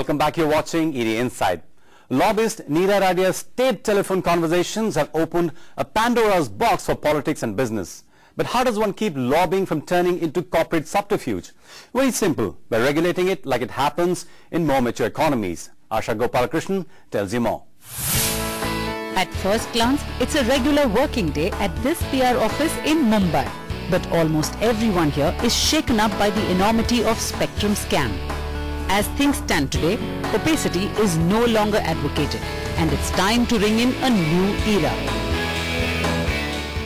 Welcome back. You're watching ET Insight. Lobbyist Neera Radia's state telephone conversations have opened a Pandora's box for politics and business. But how does one keep lobbying from turning into corporate subterfuge? Very simple, by regulating it like it happens in more mature economies. Asha Gopalakrishnan tells you more. At first glance, it's a regular working day at this PR office in Mumbai. But almost everyone here is shaken up by the enormity of Spectrum scam. As things stand today, opacity is no longer advocated, and it's time to ring in a new era.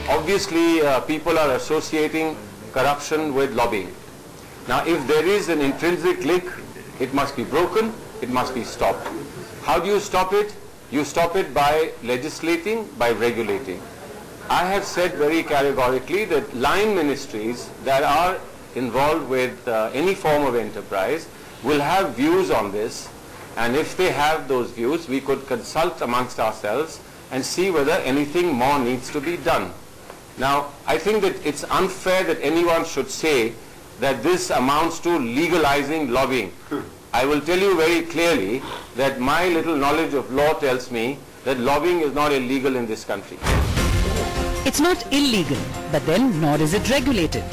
Obviously, people are associating corruption with lobbying. Now, if there is an intrinsic link, it must be broken, it must be stopped. How do you stop it? You stop it by legislating, by regulating. I have said very categorically that line ministries that are involved with any form of enterprise will have views on this, and if they have those views, we could consult amongst ourselves and see whether anything more needs to be done. Now, I think that it's unfair that anyone should say that this amounts to legalizing lobbying. I will tell you very clearly that my little knowledge of law tells me that lobbying is not illegal in this country. It's not illegal, but then nor is it regulated.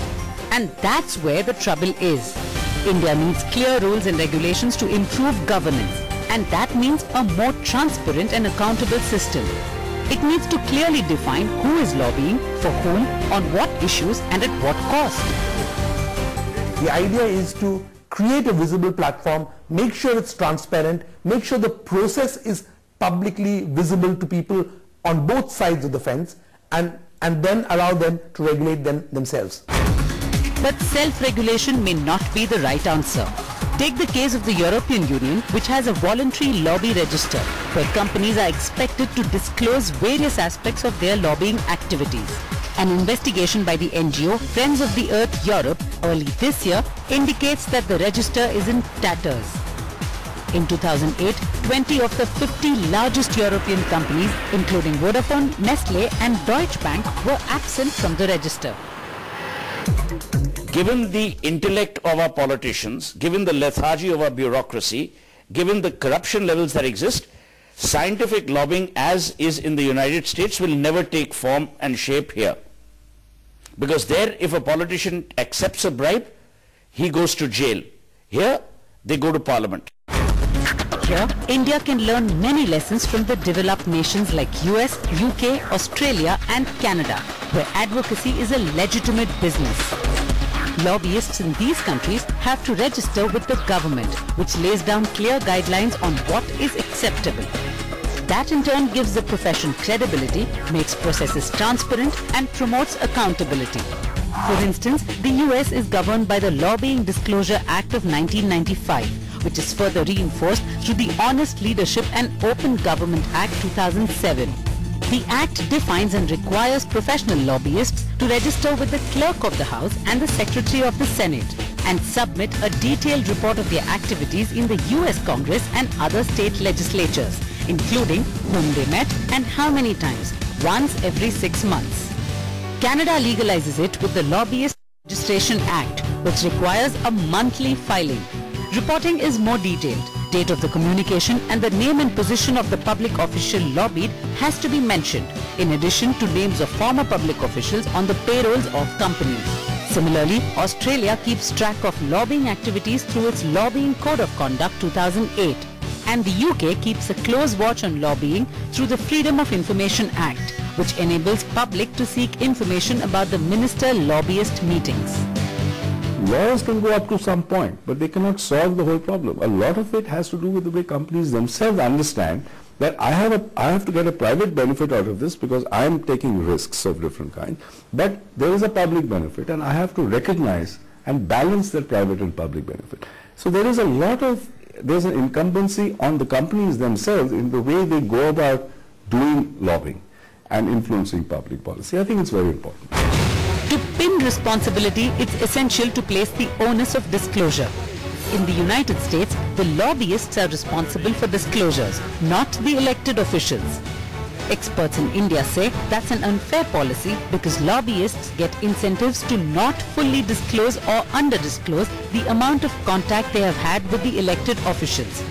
And that's where the trouble is. India needs clear rules and regulations to improve governance, and that means a more transparent and accountable system. It needs to clearly define who is lobbying, for whom, on what issues and at what cost. The idea is to create a visible platform, make sure it's transparent, make sure the process is publicly visible to people on both sides of the fence, and then allow them to regulate themselves. But self-regulation may not be the right answer. Take the case of the European Union, which has a voluntary lobby register, where companies are expected to disclose various aspects of their lobbying activities. An investigation by the NGO Friends of the Earth Europe early this year indicates that the register is in tatters. In 2008, 20 of the 50 largest European companies, including Vodafone, Nestle and Deutsche Bank, were absent from the register. Given the intellect of our politicians, given the lethargy of our bureaucracy, given the corruption levels that exist, scientific lobbying as is in the United States will never take form and shape here. Because there, if a politician accepts a bribe, he goes to jail. Here, they go to parliament. Here, India can learn many lessons from the developed nations like US, UK, Australia and Canada, where advocacy is a legitimate business. Lobbyists in these countries have to register with the government, which lays down clear guidelines on what is acceptable. That in turn gives the profession credibility, makes processes transparent and promotes accountability. For instance, the US is governed by the Lobbying Disclosure Act of 1995, which is further reinforced through the Honest Leadership and Open Government Act 2007. The Act defines and requires professional lobbyists to register with the Clerk of the House and the Secretary of the Senate and submit a detailed report of their activities in the US Congress and other state legislatures, including whom they met and how many times, once every 6 months. Canada legalizes it with the Lobbyist Registration Act, which requires a monthly filing. Reporting is more detailed. Date of the communication and the name and position of the public official lobbied has to be mentioned, in addition to names of former public officials on the payrolls of companies. Similarly, Australia keeps track of lobbying activities through its Lobbying Code of Conduct 2008, and the UK keeps a close watch on lobbying through the Freedom of Information Act, which enables public to seek information about the minister-lobbyist meetings. Laws can go up to some point, but they cannot solve the whole problem. A lot of it has to do with the way companies themselves understand that I have to get a private benefit out of this because I am taking risks of different kinds, but there is a public benefit and I have to recognize and balance that private and public benefit. So there's an incumbency on the companies themselves in the way they go about doing lobbying and influencing public policy. I think it's very important. To pin responsibility, it's essential to place the onus of disclosure. In the United States, the lobbyists are responsible for disclosures, not the elected officials. Experts in India say that's an unfair policy because lobbyists get incentives to not fully disclose or under-disclose the amount of contact they have had with the elected officials.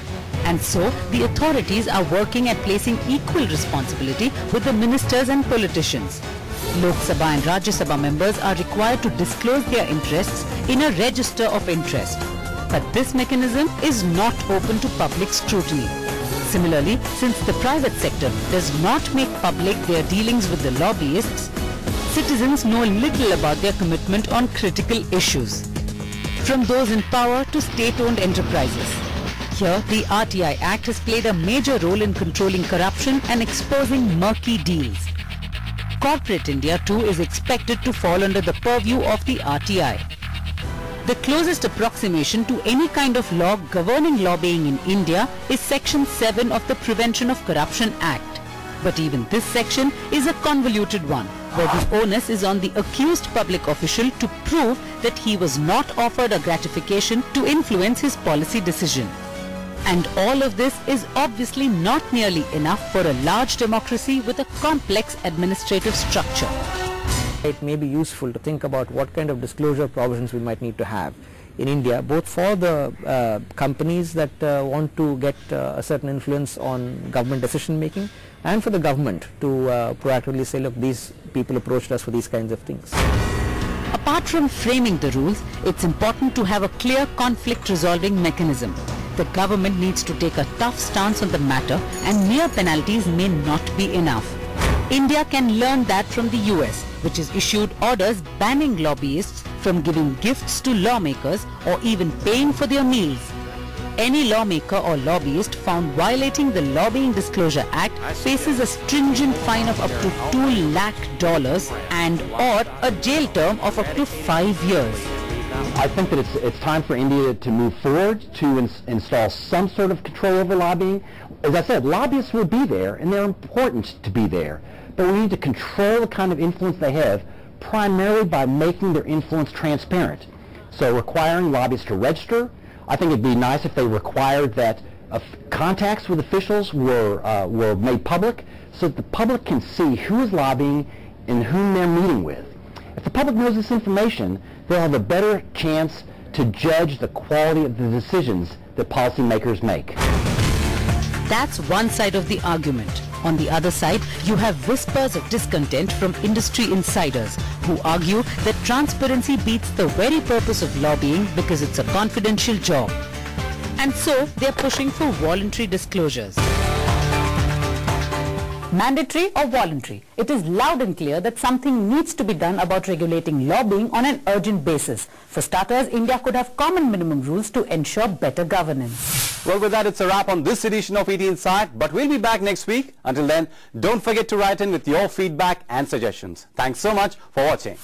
And so, the authorities are working at placing equal responsibility with the ministers and politicians. Lok Sabha and Rajya Sabha members are required to disclose their interests in a register of interest. But this mechanism is not open to public scrutiny. Similarly, since the private sector does not make public their dealings with the lobbyists, citizens know little about their commitment on critical issues, from those in power to state-owned enterprises. Here, the RTI Act has played a major role in controlling corruption and exposing murky deals. Corporate India too is expected to fall under the purview of the RTI. The closest approximation to any kind of law governing lobbying in India is Section 7 of the Prevention of Corruption Act. But even this section is a convoluted one, where the onus is on the accused public official to prove that he was not offered a gratification to influence his policy decision. And all of this is obviously not nearly enough for a large democracy with a complex administrative structure. It may be useful to think about what kind of disclosure provisions we might need to have in India, both for the companies that want to get a certain influence on government decision making, and for the government to proactively say, look, these people approached us for these kinds of things. Apart from framing the rules, it's important to have a clear conflict resolving mechanism. The government needs to take a tough stance on the matter, and mere penalties may not be enough. India can learn that from the US, which has issued orders banning lobbyists from giving gifts to lawmakers or even paying for their meals. Any lawmaker or lobbyist found violating the Lobbying Disclosure Act faces a stringent fine of up to $2 lakh and or a jail term of up to 5 years. I think that it's time for India to move forward to install some sort of control over lobbying. As I said, lobbyists will be there, and they're important to be there. But we need to control the kind of influence they have, primarily by making their influence transparent. So requiring lobbyists to register. I think it'd be nice if they required that contacts with officials were made public, so that the public can see who is lobbying and whom they're meeting with. If the public knows this information, they'll have a better chance to judge the quality of the decisions that policymakers make. That's one side of the argument. On the other side, you have whispers of discontent from industry insiders who argue that transparency beats the very purpose of lobbying because it's a confidential job. And so, they're pushing for voluntary disclosures. Mandatory or voluntary, it is loud and clear that something needs to be done about regulating lobbying on an urgent basis. For starters, India could have common minimum rules to ensure better governance. Well, with that, it's a wrap on this edition of ET Insight, but we'll be back next week. Until then, don't forget to write in with your feedback and suggestions. Thanks so much for watching.